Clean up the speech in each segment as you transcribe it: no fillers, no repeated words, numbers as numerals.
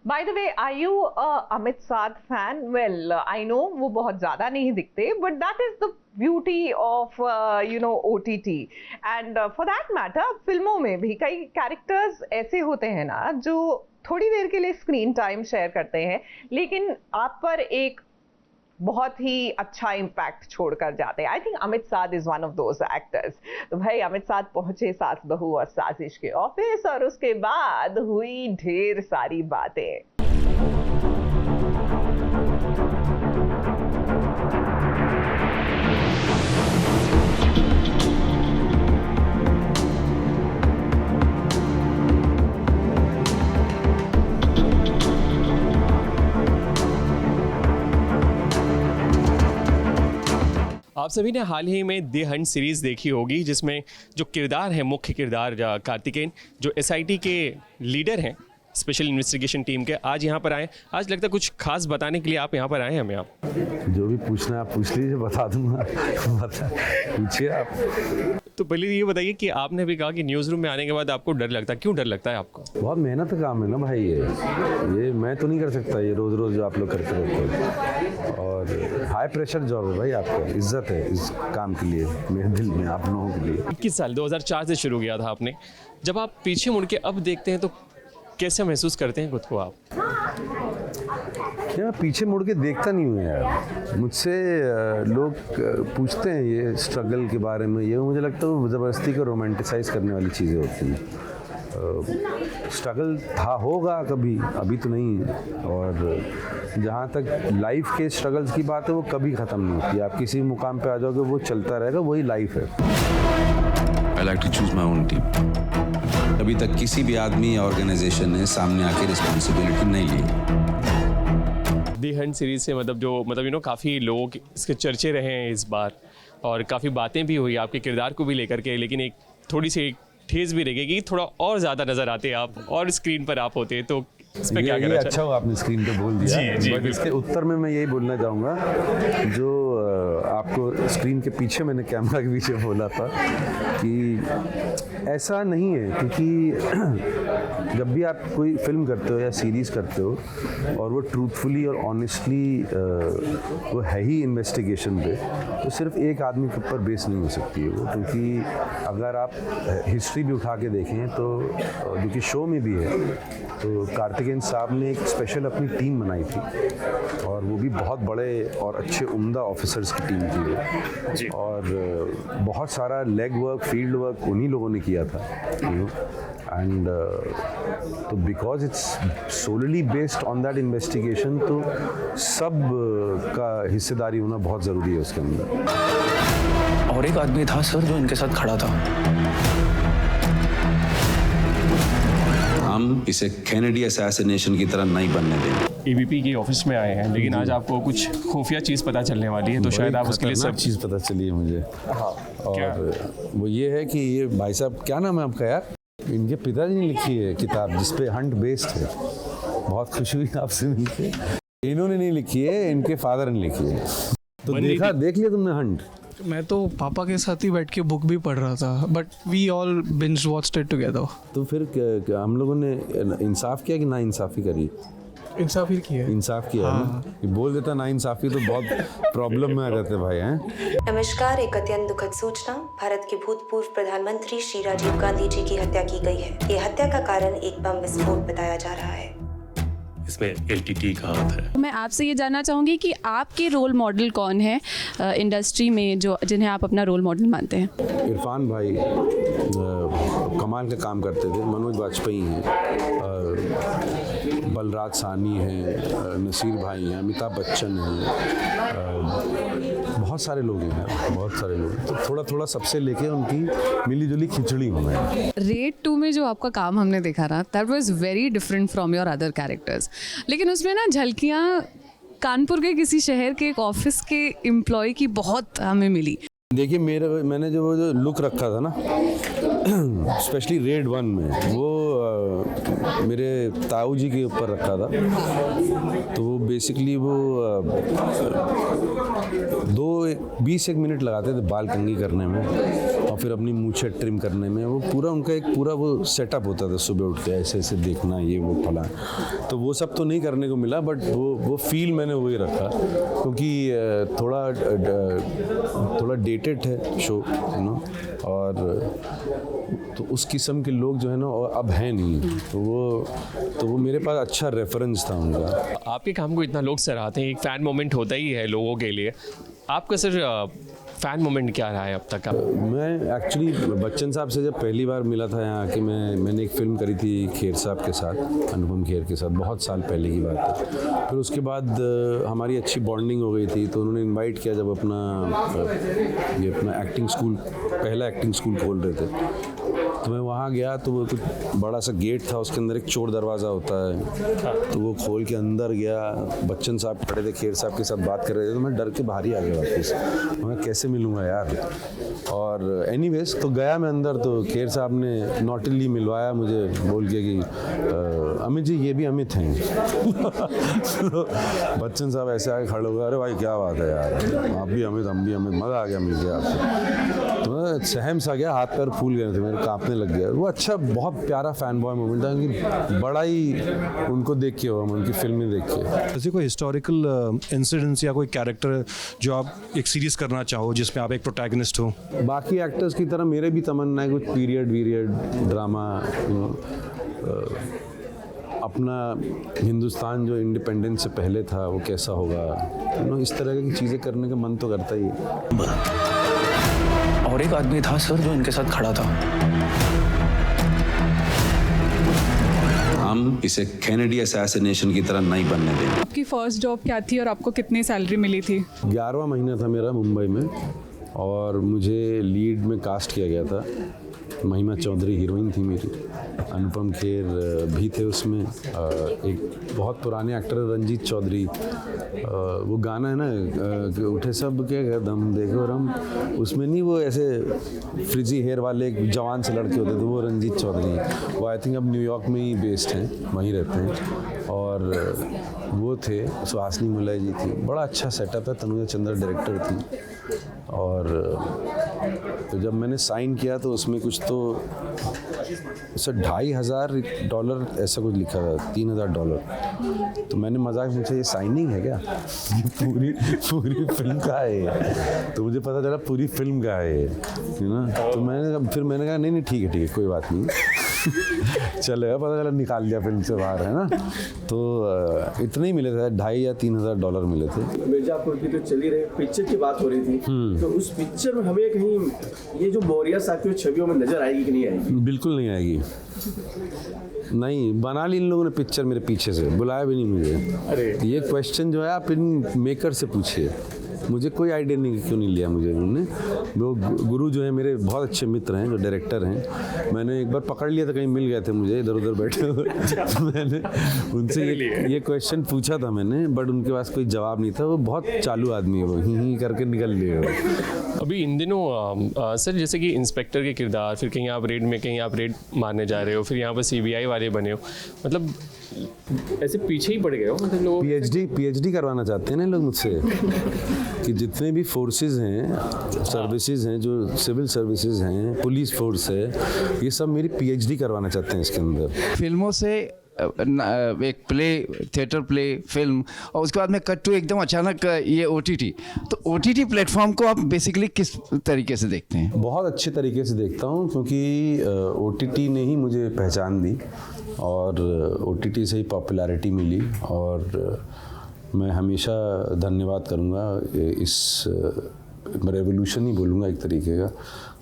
Bye the way, are you Amit Sadh fan? Well, I know वो बहुत ज्यादा नहीं दिखते, but that is the beauty of OTT. And for that matter, फिल्मों में भी कई कैरेक्टर्स ऐसे होते हैं ना जो थोड़ी देर के लिए स्क्रीन टाइम शेयर करते हैं, लेकिन आप पर एक बहुत ही अच्छा इम्पैक्ट छोड़कर जाते हैं. I think Amit Sadh is one of those actors. तो भाई अमित साध पहुंचे सास बहू और साजिश के ऑफिस, और उसके बाद हुई ढेर सारी बातें. आप सभी ने हाल ही में द हंट सीरीज़ देखी होगी, जिसमें जो किरदार है, मुख्य किरदार कार्तिकेन, जो SIT के लीडर हैं, स्पेशल इन्वेस्टिगेशन टीम के, आज यहाँ पर आए. आज लगता है कुछ खास बताने के लिए आप यहाँ पर आए हैं हमें. आप जो भी पूछना है आप पूछ लीजिए, बता दूंगा. पूछिए आप. तो पहले ये बताइए कि आपने भी कहा कि न्यूज़ रूम में आने के बाद आपको डर लगता है. क्यों डर लगता है आपको? बहुत मेहनत का काम है ना भाई. ये मैं तो नहीं कर सकता ये रोज़ रोज़ जो आप लोग करते रहते हो. और हाई प्रेशर जॉब है भाई. आपका इज्जत है इस काम के लिए मेरे दिल में, आप लोगों के लिए. 21 साल 2004 से शुरू किया था आपने. जब आप पीछे मुड़ के अब देखते हैं तो कैसे महसूस करते हैं खुद को आप? क्या मैं पीछे मुड़ के देखता नहीं हूँ यार. मुझसे लोग पूछते हैं ये स्ट्रगल के बारे में. ये मुझे लगता है वो ज़बरदस्ती को रोमांटिसाइज करने वाली चीज़ें होती हैं. स्ट्रगल था, होगा कभी, अभी तो नहीं है. और जहाँ तक लाइफ के स्ट्रगल्स की बात है वो कभी ख़त्म नहीं होती. आप किसी मुकाम पे आ जाओगे वो चलता रहेगा, वही लाइफ है. I like to choose my own team. अभी तक किसी भी आदमी या ऑर्गेनाइजेशन ने सामने आके रिस्पॉन्सिबिलिटी नहीं ली. द हंट सीरीज से मतलब काफ़ी लोग इसके चर्चे रहे हैं इस बार, और काफ़ी बातें भी हुई आपके किरदार को भी लेकर के, लेकिन एक थोड़ी सी ठेस भी रहेगी कि थोड़ा और ज़्यादा नज़र आते आप और स्क्रीन पर आप होते, तो इस पर क्या कहना? अच्छा हुआ आपने स्क्रीन पे बोल दिया. जी, बट इसके उत्तर में मैं यही बोलना चाहूँगा जो आपको स्क्रीन के पीछे मैंने कैमरा के पीछे बोला था कि ऐसा नहीं है. क्योंकि जब भी आप कोई फिल्म करते हो या सीरीज़ करते हो और वो ट्रूथफुली और ऑनेस्टली वो है ही इन्वेस्टिगेशन पे, तो सिर्फ एक आदमी के ऊपर बेस नहीं हो सकती है वो. क्योंकि अगर आप हिस्ट्री भी उठा के देखें तो जो कि शो में भी है, तो कार्तिकेन साहब ने एक स्पेशल अपनी टीम बनाई थी, और वो भी बहुत बड़े और अच्छे उम्दा ऑफिसर्स की टीम थी वो. और बहुत सारा लेग वर्क, फील्ड वर्क उन्हीं लोगों ने किया था, एंड तो because it's solely based on that investigation, तो सब का हिस्सेदारी होना बहुत ज़रूरी है उसके अंदर. और एक आदमी था सर जो इनके साथ खड़ा था. हम इसे केनेडी असैसिनेशन की तरह नहीं बनने देंगे. ABP के ऑफिस में आए हैं, लेकिन आज आपको कुछ खुफिया चीज़ पता चलने वाली है, तो शायद आप उसके लिए सब चीज़ पता चली है मुझे. और वो ये है कि ये भाई साहब, क्या नाम है आपका यार? इनके पिताजी ने लिखी है किताब जिसपे हंट बेस्ड है. बहुत खुशी हुई आपसे मिलके. इन्होंने नहीं लिखी है, इनके फादर ने लिखी है. तो देख लिया तुमने हंट? मैं तो पापा के साथ ही बैठ के बुक भी पढ़ रहा था, but we all binge watched it together. तो फिर हम लोगों ने इंसाफ किया कि ना इंसाफी करी? इंसाफ ही किया. इंसाफ किया. हाँ. ना बोल देता ना इंसाफी तो बहुत प्रॉब्लम में आ जाते भाई हैं. नमस्कार. एक अत्यंत दुखद सूचना. भारत के भूतपूर्व प्रधानमंत्री श्री राजीव गांधी जी की हत्या की गई है. ये हत्या का कारण एक बम विस्फोट बताया जा रहा है. इसमें LTT का हाथ है. मैं आपसे ये जानना चाहूँगी कि आपके रोल मॉडल कौन है इंडस्ट्री में, जो जिन्हें आप अपना रोल मॉडल मानते हैं? इरफान भाई कमाल का काम करते थे. मनोज वाजपेयी हैं, बलराज साहनी हैं, नसीर भाई हैं, अमिताभ बच्चन हैं, बहुत सारे लोग हैं, बहुत सारे लोग. तो थोड़ा थोड़ा सबसे लेके उनकी मिली जुली खिचड़ी हूँ मैं. रेड 2 में जो आपका काम हमने देखा ना, that was very different from your other characters. लेकिन उसमें ना झलकियाँ कानपुर के किसी शहर के एक ऑफिस के एम्प्लॉय की बहुत हमें मिली. देखिए मैंने जो लुक रखा था ना, स्पेशली रेड 1 में, वो मेरे ताऊ जी के ऊपर रखा था। तो वो बेसिकली वो 20-1 मिनट लगाते थे बाल कंघी करने में और फिर अपनी मूछें ट्रिम करने में। वो पूरा उनका एक पूरा वो सेटअप होता था, सुबह उठ के ऐसे ऐसे देखना, ये वो फला। तो वो सब तो नहीं करने को मिला, बट वो फील मैंने वही रखा, क्योंकि थोड़ा डेटेड है शो, यू नो, और तो उस किस्म के लोग जो है ना अब हैं नहीं। तो वो मेरे पास अच्छा रेफरेंस था उनका। आपके काम को इतना लोग सराहते हैं, एक फ़ैन मोमेंट होता ही है लोगों के लिए। आपका सर फ़ैन मोमेंट क्या रहा है अब तक का? मैं एक्चुअली बच्चन साहब से जब पहली बार मिला था यहाँ आके, मैंने एक फ़िल्म करी थी खेर साहब के साथ, अनुपम खेर के साथ, बहुत साल पहले की बात है। फिर उसके बाद हमारी अच्छी बॉन्डिंग हो गई थी, तो उन्होंने इनवाइट किया जब अपना एक्टिंग स्कूल, पहला एक्टिंग स्कूल खोल रहे थे। तो मैं वहाँ गया, तो वो कुछ बड़ा सा गेट था, उसके अंदर एक चोर दरवाज़ा होता है, तो वो खोल के अंदर गया। बच्चन साहब खड़े थे, खेर साहब के साथ बात कर रहे थे, तो मैं डर के बाहर ही आ गया वापस। मैं कैसे मिलूँगा यार। और एनीवेज तो गया मैं अंदर, तो खेर साहब ने नॉटिली मिलवाया मुझे, बोल के कि अमित जी ये भी अमित हैं। तो बच्चन साहब ऐसे आके खड़े हो गए, अरे भाई क्या बात है यार, आप भी अमित, हम भी अमित, मज़ा आ गया मिल गया आपसे। तो मैं सहम सा गया, हाथ पैर फूल गए थे मेरे, काँपने लग गया। वो अच्छा बहुत प्यारा फैन बॉय मोमेंट था कि बड़ा ही उनको देख के हुआ, उनकी फिल्में देख के। जैसे कोई हिस्टोरिकल इंसिडेंट्स या कोई कैरेक्टर जो आप एक सीरीज़ करना चाहो जिसमें आप एक प्रोटैगनिस्ट हो? बाकी एक्टर्स की तरह मेरे भी तमन्ना है कुछ पीरियड ड्रामा, यू नो, अपना हिंदुस्तान जो इंडिपेंडेंस से पहले था वो कैसा होगा, यू नो, इस तरह की चीज़ें करने का मन तो करता ही है। और एक आदमी था सर जो इनके साथ खड़ा था। हम इसे कैनेडी असैसिनेशन की तरह नहीं बनने देंगे। आपकी फर्स्ट जॉब क्या थी और आपको कितनी सैलरी मिली थी? 11वां महीना था मेरा मुंबई में, और मुझे लीड में कास्ट किया गया था। महिमा चौधरी हीरोइन थी मेरी, अनुपम खेर भी थे उसमें, एक बहुत पुराने एक्टर रंजीत चौधरी। वो गाना है ना, उठे सब के कदम देखो रम, उसमें नहीं वो ऐसे फ्रिजी हेयर वाले एक जवान से लड़के होते थे, वो रंजीत चौधरी। वो आई थिंक अब न्यूयॉर्क में ही बेस्ड हैं, वहीं रहते हैं। और वो थे, सुहासिनी मुलाई जी थी। बड़ा अच्छा सेटअप है, तनुजा चंद्र डायरेक्टर थी। और तो जब मैंने साइन किया तो उसमें कुछ तो उससे $2,500 ऐसा कुछ लिखा था, $3,000। तो मैंने मजाक पूछा, ये साइनिंग है क्या? पूरी फिल्म का है। तो मुझे पता चला पूरी फिल्म का है, यू नो। तो मैंने कहा नहीं ठीक है कोई बात नहीं। चलेगा, पता चला निकाल लिया फिल्म से बाहर, है ना। तो इतने ही मिले थे, $2,500 या $3,000 मिले थे। मिर्जापुर की तो चली रही पिक्चर की बात हो रही थी, तो उस पिक्चर में हमें कहीं ये जो मौर्य साक्यों छवियों में नजर आएगी कि नहीं आएगी? बिल्कुल नहीं आएगी। नहीं बना ली इन लोगों ने पिक्चर, मेरे पीछे से बुलाया भी नहीं मुझे। अरे ये क्वेश्चन जो है आप इन मेकर से पूछिए, मुझे कोई आइडिया नहीं क्यों नहीं लिया मुझे उन्होंने। वो गुरु जो है मेरे बहुत अच्छे मित्र हैं, जो डायरेक्टर हैं, मैंने एक बार पकड़ लिया था, कहीं मिल गए थे मुझे इधर उधर बैठे हुए। तो मैंने उनसे ये क्वेश्चन पूछा था मैंने, बट उनके पास कोई जवाब नहीं था। वो बहुत चालू आदमी है, वो ही करके निकल लिए। अभी इन दिनों सर जैसे कि इंस्पेक्टर के किरदार, फिर कहीं आप रेड में, कहीं आप रेड मारने जा रहे हो, फिर यहाँ पर CBI वाले बने हो, मतलब ऐसे पीछे ही पड़ गए हो मतलब लोग। PhD करवाना चाहते हैं ना लोग मुझसे कि जितने भी फोर्सेस हैं, सर्विसेज हैं, जो सिविल सर्विसेज हैं, पुलिस फोर्स है, ये सब मेरी PhD करवाना चाहते हैं इसके अंदर। फिल्मों से एक प्ले, थिएटर प्ले, फिल्म, और उसके बाद में कट टू एकदम अचानक ये OTT। तो OTT प्लेटफॉर्म को आप बेसिकली किस तरीके से देखते हैं? बहुत अच्छे तरीके से देखता हूँ, क्योंकि OTT ने ही मुझे पहचान दी और OTT से ही पॉपुलैरिटी मिली। और मैं हमेशा धन्यवाद करूँगा इस रेवोल्यूशन ही बोलूँगा एक तरीके का,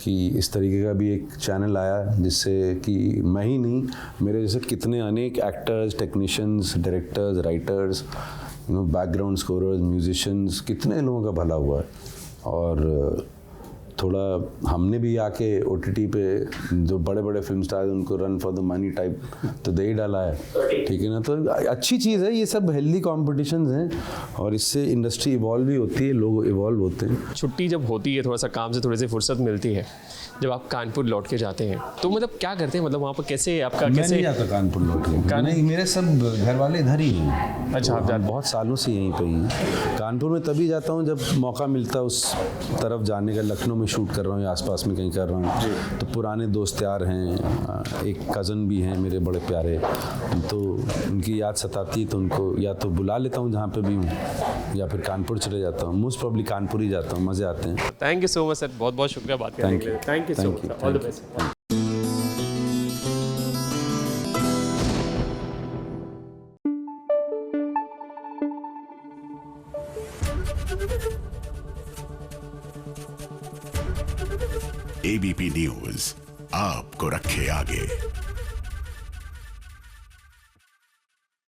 कि इस तरीके का भी एक चैनल आया जिससे कि मैं ही नहीं, मेरे जैसे कितने अनेक actors, technicians, directors, writers, background scorers, musicians, कितने लोगों का भला हुआ है। और थोड़ा हमने भी आके OTT पे जो बड़े बड़े फिल्म स्टार उनको run for the money type तो दे ही डाला है, ठीक है ना। तो अच्छी चीज़ है, ये सब हेल्दी कॉम्पिटिशन्स हैं और इससे इंडस्ट्री इवॉल्व भी होती है, लोग इवॉल्व होते हैं। छुट्टी जब होती है, थोड़ा सा काम से थोड़ी सी फुर्सत मिलती है, जब आप कानपुर लौट के जाते हैं तो मतलब क्या करते हैं, मतलब वहाँ पर कैसे आपका मैं कैसे? नहीं जाता कानपुर लौट के, नहीं, मेरे सब घर वाले इधर ही हैं। अच्छा, आप हम बहुत सालों से यहीं पे ही हैं। कानपुर में तभी जाता हूँ जब मौका मिलता है उस तरफ जाने का। लखनऊ में शूट कर रहा हूँ या आसपास में कहीं कर रहा हूँ तो पुराने दोस्त यार हैं, एक कज़न भी हैं मेरे बड़े प्यारे, तो उनकी याद सताती है तो उनको या तो बुला लेता हूँ जहाँ पे भी हूँ या फिर कानपुर चले जाता हूँ। मोस्ट प्रॉब्ली कानपुर ही जाता हूँ, मज़े आते हैं। Thank you so much sir, बहुत बहुत शुक्रिया बात करने के लिए। Thank you so much, all the best. ABP news आपको रखे आगे।